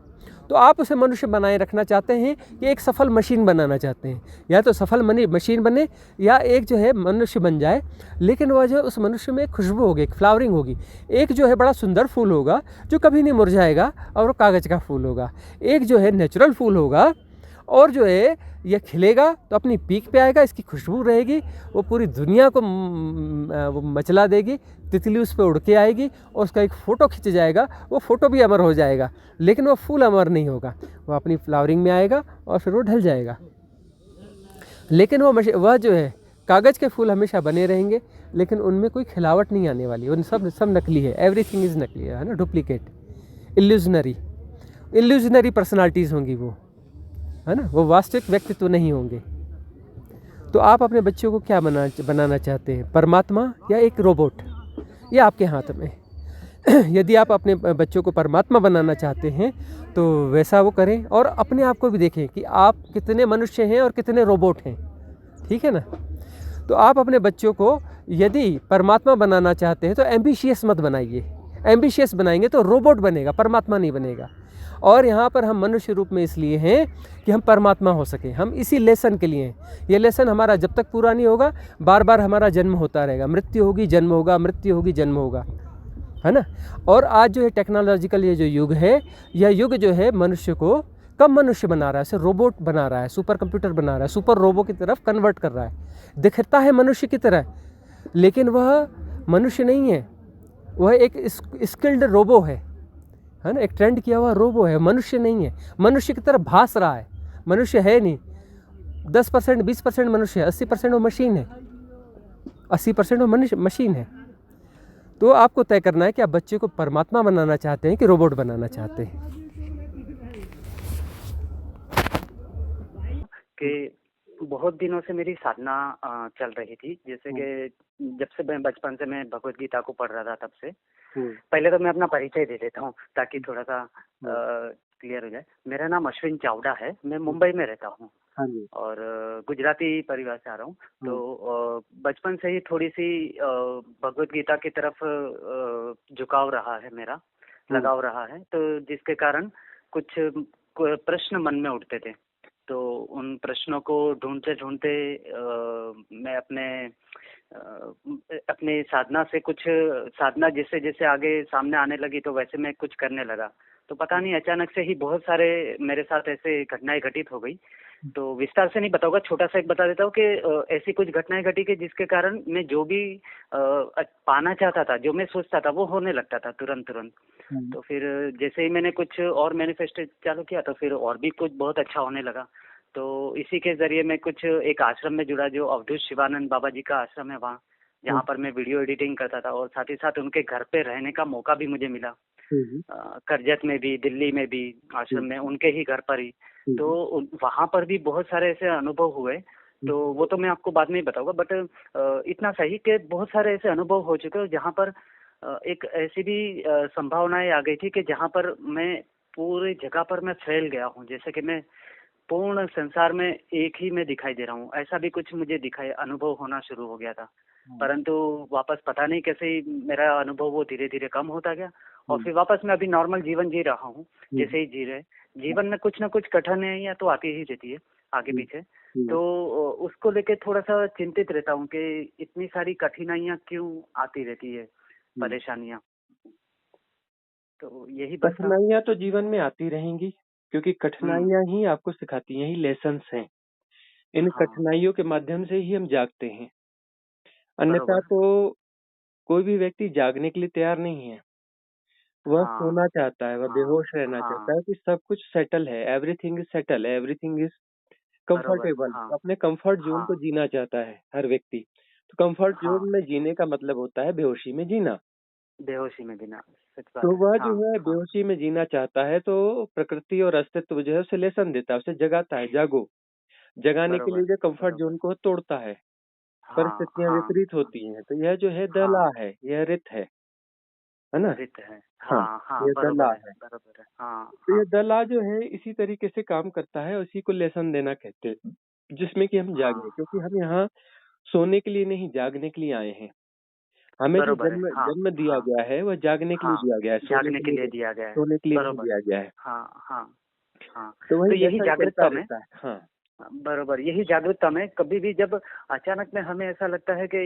तो आप उसे मनुष्य बनाए रखना चाहते हैं कि एक सफल मशीन बनाना चाहते हैं, या तो सफल मशीन बने या एक जो है मनुष्य बन जाए, लेकिन वह जो है उस मनुष्य में एक खुशबू होगी, एक फ्लावरिंग होगी। एक जो है बड़ा सुंदर फूल होगा जो कभी नहीं मुरझाएगा और वो कागज़ का फूल होगा। एक जो है नेचुरल फूल होगा और जो है ये खिलेगा तो अपनी पीक पे आएगा, इसकी खुशबू रहेगी, वो पूरी दुनिया को वो मचला देगी। तितली उस पर उड़ के आएगी और उसका एक फ़ोटो खिंच जाएगा, वो फ़ोटो भी अमर हो जाएगा, लेकिन वो फूल अमर नहीं होगा। वो अपनी फ्लावरिंग में आएगा और फिर वो ढल जाएगा। लेकिन वह जो है कागज़ के फूल हमेशा बने रहेंगे, लेकिन उनमें कोई खिलावट नहीं आने वाली। उन सब नकली है, एवरीथिंग इज़ नकली है ना, डुप्लीकेट, इल्यूजनरी पर्सनालिटीज़ होंगी वो, है ना, वो वास्तविक व्यक्तित्व नहीं होंगे। तो आप अपने बच्चों को क्या बनाना चाहते हैं, परमात्मा या एक रोबोट? ये आपके हाथ में। यदि आप अपने बच्चों को परमात्मा बनाना चाहते हैं तो वैसा वो करें, और अपने आप को भी देखें कि आप कितने मनुष्य हैं और कितने रोबोट हैं, ठीक है ना। तो आप अपने बच्चों को यदि परमात्मा बनाना चाहते हैं तो एम्बिशियस मत बनाइए। एम्बिशियस बनाएंगे तो रोबोट बनेगा, परमात्मा नहीं बनेगा। और यहाँ पर हम मनुष्य रूप में इसलिए हैं कि हम परमात्मा हो सकें, हम इसी लेसन के लिए हैं। ये लेसन हमारा जब तक पूरा नहीं होगा, बार बार हमारा जन्म होता रहेगा, मृत्यु होगी, जन्म होगा, मृत्यु होगी, जन्म होगा, है ना। और आज जो है टेक्नोलॉजिकल ये जो युग है, यह युग जो है मनुष्य को कम मनुष्य बना रहा है, इसे रोबोट बना रहा है, सुपर कंप्यूटर बना रहा है, सुपर रोबो की तरफ कन्वर्ट कर रहा है। दिखता है मनुष्य की तरह, लेकिन वह मनुष्य नहीं है, वह एक स्किल्ड रोबो है ना, एक ट्रेंड किया हुआ रोबो है, मनुष्य नहीं है। मनुष्य की तरह भास रहा है, मनुष्य है नहीं। 10% 20% मनुष्य है, 80% वो मशीन है, 80% वो मनुष्य मशीन है। तो आपको तय करना है कि आप बच्चे को परमात्मा बनाना चाहते हैं कि रोबोट बनाना चाहते हैं। कि बहुत दिनों से मेरी साधना चल रही थी, जैसे कि जब से मैं बचपन से मैं भगवत गीता को पढ़ रहा था तब से। पहले तो मैं अपना परिचय दे देता हूँ ताकि थोड़ा सा क्लियर हो जाए। मेरा नाम अश्विन चावड़ा है, मैं मुंबई में रहता हूँ और गुजराती परिवार से आ रहा हूँ। तो बचपन से ही थोड़ी सी भगवत गीता की तरफ झुकाव रहा है मेरा, लगाव रहा है, तो जिसके कारण कुछ प्रश्न मन में उठते थे। तो उन प्रश्नों को ढूंढते ढूंढते मैं अपने साधना से कुछ साधना जैसे जैसे आगे सामने आने लगी तो वैसे मैं कुछ करने लगा। तो पता नहीं अचानक से ही बहुत सारे मेरे साथ ऐसे घटनाएं घटित हो गई। तो विस्तार से नहीं बताऊंगा, छोटा सा एक बता देता हूँ कि ऐसी कुछ घटनाएं घटी कि जिसके कारण मैं जो भी पाना चाहता था, जो मैं सोचता था, वो होने लगता था तुरंत तुरंत। तो फिर जैसे ही मैंने कुछ और मैनिफेस्ट चालू किया तो फिर और भी कुछ बहुत अच्छा होने लगा। तो इसी के जरिए मैं कुछ एक आश्रम में जुड़ा जो अवधूत शिवानंद बाबा जी का आश्रम है वहाँ, जहाँ पर मैं वीडियो एडिटिंग करता था, और साथ ही साथ उनके घर पे रहने का मौका भी मुझे मिला। करजत में भी, दिल्ली में भी, आश्रम में उनके ही घर पर ही। तो वहाँ पर भी बहुत सारे ऐसे अनुभव हुए। तो वो तो मैं आपको बाद में ही बताऊंगा, बट इतना सही कि बहुत सारे ऐसे अनुभव हो चुके हैं जहाँ पर एक ऐसी भी संभावनाएं आ गई थी कि जहाँ पर मैं पूरी जगह पर मैं फैल गया हूँ, जैसे कि मैं पूर्ण संसार में एक ही में दिखाई दे रहा हूँ। ऐसा भी कुछ मुझे दिखाई अनुभव होना शुरू हो गया था, परंतु वापस पता नहीं कैसे मेरा अनुभव वो धीरे धीरे कम होता गया, और फिर वापस मैं अभी नॉर्मल जीवन जी रहा हूँ जैसे ही जी रहे। जीवन में कुछ ना कुछ कठिनाइयां तो आती ही रहती है आगे पीछे, तो उसको लेके थोड़ा सा चिंतित रहता हूँ कि इतनी सारी कठिनाइयां क्यों आती रहती है, परेशानियां। तो यही बस था। कठिनाइयाँ तो जीवन में आती रहेंगी, क्योंकि कठिनाइयाँ ही आपको सिखाती हैं, यही लेसन्स हैं। इन कठिनाइयों के माध्यम से ही हम जागते हैं, अन्यथा तो कोई भी व्यक्ति जागने के लिए तैयार नहीं है। वह सोना चाहता है, वह बेहोश रहना चाहता है कि सब कुछ सेटल है, everything is settle, everything is comfortable. अपने कंफर्ट जोन को जीना चाहता है हर व्यक्ति। तो कंफर्ट जोन में जीने का मतलब होता है बेहोशी में जीना। बेहोशी में जीना, सच बात तो है। वह जो है बेहोशी में जीना चाहता है, तो प्रकृति और अस्तित्व जो है उसे लेसन देता है, उसे जगाता है, जागो। जगाने के लिए जो कंफर्ट जोन को तोड़ता है, परिस्थितियां विपरीत होती हैं। तो यह जो है दला है, यह रित है ना। रित है, ये दला है। बरोबर है। तो ये दला जो है इसी तरीके से काम करता है, उसी को लेसन देना कहते हैं, जिसमें कि हम जागे, क्योंकि हम यहाँ सोने के लिए नहीं, जागने के लिए आए हैं। हमें जो बरोबर है। जन्म हाँ जन्म दिया हाँ गया है वह जागने के लिए हाँ, दिया गया है, जागने के लिए दिया गया है। सोने के लिए नहीं बरोबर। दिया गया है। हाँ हाँ हाँ। तो तो वही यही जैसा चलता जागरूकता में, रहता है। हाँ बरोबर, यही जागरूकता में कभी भी जब अचानक में हमें ऐसा लगता है कि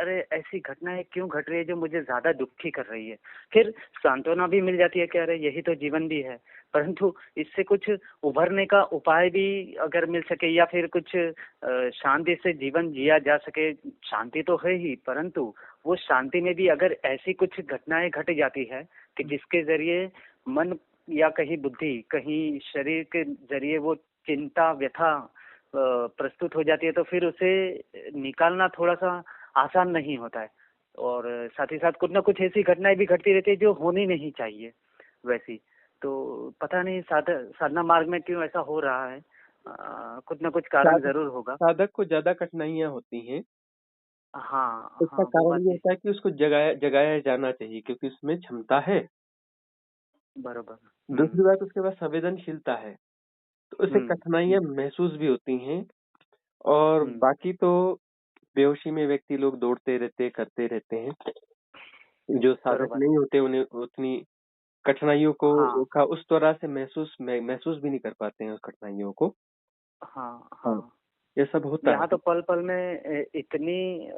अरे ऐसी घटनाएं क्यों घट रही है जो मुझे ज्यादा दुखी कर रही है, फिर सांत्वना भी मिल जाती है कि अरे यही तो जीवन भी है, परंतु इससे कुछ उभरने का उपाय भी अगर मिल सके, या फिर कुछ शांति से जीवन जिया जा सके। शांति तो है ही, परंतु वो शांति में भी अगर ऐसी कुछ घटनाएं घट जाती है कि जिसके जरिए मन या कहीं बुद्धि, कहीं शरीर के जरिए वो चिंता, व्यथा प्रस्तुत हो जाती है, तो फिर उसे निकालना थोड़ा सा आसान नहीं होता है। और साथ ही साथ कुछ ना कुछ ऐसी घटनाएं भी घटती रहती है जो होनी नहीं चाहिए वैसी। तो पता नहीं साधना मार्ग में क्यों ऐसा हो रहा है। कुछ ना कुछ कारण साधक जरूर होगा। साधक को ज्यादा कठिनाइयां होती हैं। हाँ उसका हाँ, वो कारण बात ये भी होता है कि उसको जगाया जगाया जाना चाहिए, क्योंकि उसमें क्षमता है। बरोबर। दूसरी बात, उसके पास संवेदनशीलता है, तो उसे कठिनाइयां महसूस भी होती हैं। और हम्म, बाकी तो बेहोशी में व्यक्ति लोग दौड़ते रहते करते रहते हैं। जो साधक बरोबर। नहीं होते उन्हें उतनी कठिनाइयों को हाँ का उस तरह से महसूस भी नहीं कर पाते हैं उस कठिनाइयों को। हाँ हाँ, हाँ। ये सब होता यहाँ है। तो पल पल में इतनी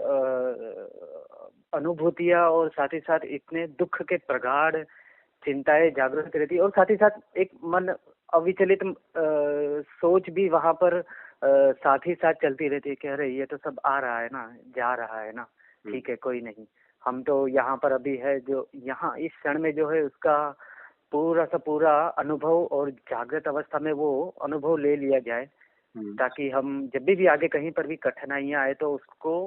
अनुभूतियां और साथ ही साथ इतने दुख के प्रगाढ़ चिंताएं जागृत रहती है, और साथ ही साथ एक मन अविचलित सोच भी वहां पर साथ ही साथ चलती रहती है कि अरे ये तो सब आ रहा है ना, जा रहा है ना, ठीक है, कोई नहीं। हम तो यहाँ पर अभी है, जो यहाँ इस क्षण में जो है उसका पूरा सा पूरा अनुभव और जागृत अवस्था में वो अनुभव ले लिया जाए, हम्म। ताकि हम जब भी आगे कहीं पर भी कठिनाइयां आए तो उसको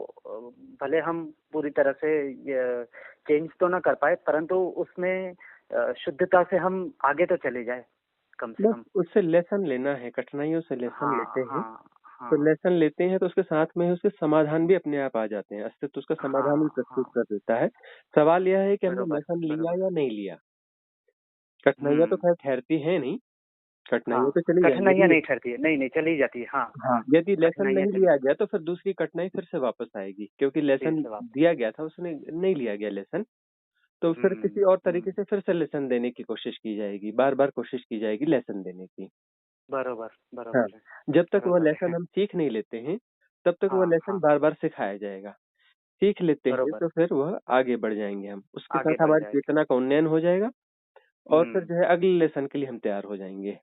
भले हम पूरी तरह से चेंज तो ना कर पाए, परंतु उसमें शुद्धता से हम आगे तो चले जाए कम से बस कम। उससे लेसन लेना है, कठिनाइयों से लेसन हाँ लेते हैं। हाँ तो हाँ लेसन लेते हैं तो उसके साथ में ही उसके समाधान भी अपने आप आ जाते हैं, अस्तित्व उसका समाधान भी हाँ प्रस्तुत हाँ। कर देता है। सवाल यह है कि हमने बरोबर लेसन लिया बरोबर। या नहीं लिया। कठिनाइयां तो खैर ठहरती है नहीं, हाँ, कठिनाइयां तो चली जाएंगी। कठिनाइयां नहीं ठहरती है, नहीं नहीं, चली जाती है। हाँ हाँ, हाँ, यदि लेसन कठिनाइयां नहीं चली लिया गया तो फिर दूसरी कठिनाई फिर से वापस आएगी, क्योंकि फिर लेसन से वापस। दिया गया था, उसने नहीं लिया गया लेसन। तो फिर किसी और तरीके से फिर से लेसन देने की कोशिश की जाएगी, बार बार कोशिश की जाएगी लेसन देने की। बरोबर हाँ, बरोबर है। जब तक वह बरोबर लेसन है। हम सीख नहीं लेते हैं, तब तक वह हाँ लेसन हाँ, बार बार सिखाया जाएगा। सीख लेते हैं बरोबर। तो फिर वह आगे बढ़ जाएंगे हम, उसके आगे साथ बढ़ हमारी जाएंगे। चेतना का उन्नयन हो जाएगा। और फिर हम्म, जो है अगले लेसन के लिए हम तैयार हो जाएंगे।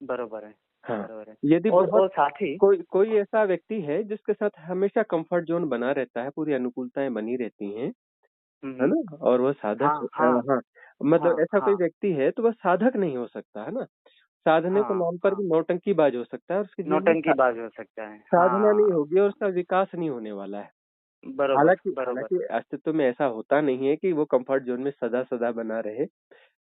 बरोबर है। हाँ, बरोबर है। यदि बहुत और साथ ही कोई कोई ऐसा व्यक्ति है जिसके साथ हमेशा कंफर्ट जोन बना रहता है, पूरी अनुकूलताएं बनी रहती हैं, है हम्म, ना, और वह साधक हाँ है। हाँ हाँ, मतलब हाँ ऐसा कोई हाँ व्यक्ति है तो वह साधक नहीं हो सकता, है ना। साधने के हाँ नाम पर हाँ, भी नौटंकीबाज हो सकता है, और उसके जीवन में नौटंकीबाज हो सकता है। साधना नहीं हाँ, होगी और उसका विकास नहीं होने वाला है। बरोबर हालांकि बरोबर। हालांकि अस्तित्व में ऐसा होता नहीं है कि वो कंफर्ट जोन में सदा सदा बना रहे।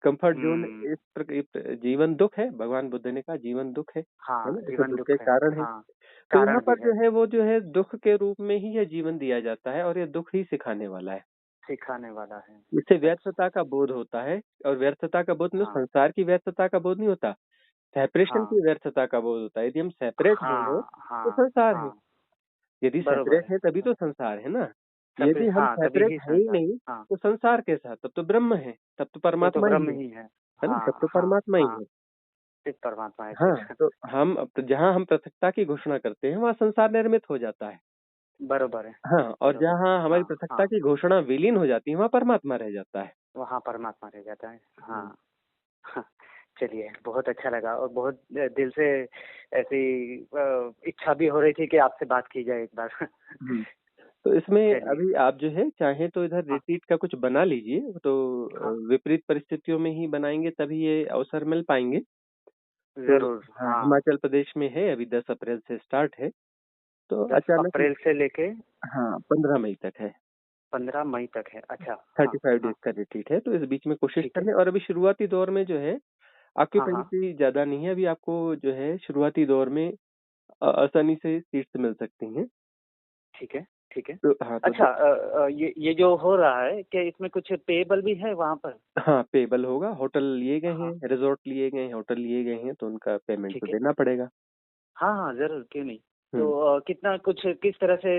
कंफर्ट जोन हम्म, जीवन दुख है, भगवान बुद्ध ने कहा जीवन दुख है हाँ, ना, ऐसे जीवन दुख के दुख है। कारण है। हाँ, तो यहाँ कारण भी पर है। जो है वो जो है दुख के रूप में ही यह जीवन दिया जाता है, और ये दुख ही सिखाने वाला है। सिखाने वाला है। इससे अच्छा। व्यर्थता का बोध होता है, और व्यर्थता का बोध में हाँ संसार की व्यर्थता का बोध नहीं होता, सेपरेशन हाँ की व्यर्थता का बोध होता है। यदि हम सेपरेट हैं हाँ तो हाँ संसार है, हाँ, यदि बरोबर सेपरेट है। है तभी तो बरोबर। संसार है ना। सब, यदि हम हाँ, तभी सेपरेट ही है ही संसार। नहीं हाँ, तो संसार कैसा, तब तो ब्रह्म है, तब तो वो तो परमात्मा ही ब्रह्म ही है। है ना, तब हाँ तो हाँ परमात्मा ही हाँ, है। सिर्फ परमात्मा है हाँ, फिर। तो हम अब तो जहाँ हम पृथकता की घोषणा करते हैं वहाँ संसार निर्मित हो जाता है। बरोबर है। हाँ, और बरोबर है। जहाँ हमारी हाँ पृथकता हाँ, की घोषणा विलीन हो जाती है वहाँ परमात्मा रह जाता है। वहाँ परमात्मा रह जाता है। हम्म, हाँ हाँ, चलिए, बहुत अच्छा लगा, और बहुत दिल से ऐसी इच्छा भी हो रही थी कि आपसे बात की जाए एक बार। हम्म। तो इसमें चलिए। अभी आप जो है चाहें तो इधर हाँ रिट्रीट का कुछ बना लीजिए, तो हाँ, विपरीत परिस्थितियों में ही बनाएंगे तभी ये अवसर मिल पाएंगे। तो जरूर। हाँ, हाँ, हिमाचल प्रदेश में है, अभी 10 अप्रैल से स्टार्ट है। तो 10 अचानक, अप्रैल से लेके हाँ, 15 मई तक है। 15 मई तक है। अच्छा। हाँ 35 डेज हाँ, का रिट्रीट है, तो इस बीच में कोशिश ठीक कर है। लें। और अभी शुरुआती दौर में जो है हाँ हाँ, ऑक्यूपेंसी ज्यादा नहीं है, अभी आपको जो है शुरुआती दौर में आसानी से सीट्स मिल सकती हैं। ठीक है। ठीक है। तो हाँ, अच्छा, ये जो हो रहा है, क्या इसमें कुछ पेएबल भी है वहाँ पर? हाँ, पेबल होगा, होटल लिए गए हैं, हाँ, रिजॉर्ट लिए गए हैं, होटल लिए गए हैं, तो उनका पेमेंट तो ठीक है। देना पड़ेगा। हाँ हाँ, जरूर, क्यों नहीं। तो कितना कुछ किस तरह से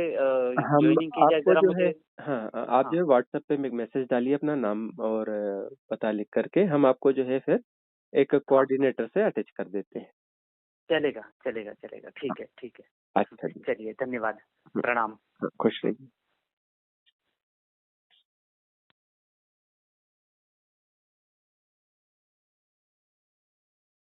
हम ज्वाइनिंग की जाए आपको जरा जो मुझे। है, हाँ आप हाँ जो है व्हाट्सएप पे एक मैसेज डालिए अपना नाम और पता लिख करके, हम आपको जो है फिर एक हाँ कोऑर्डिनेटर से अटैच कर देते हैं। चलेगा चलेगा चलेगा, ठीक है ठीक है। अच्छा जी। चलिए धन्यवाद, प्रणाम। हाँ, खुश रहिए।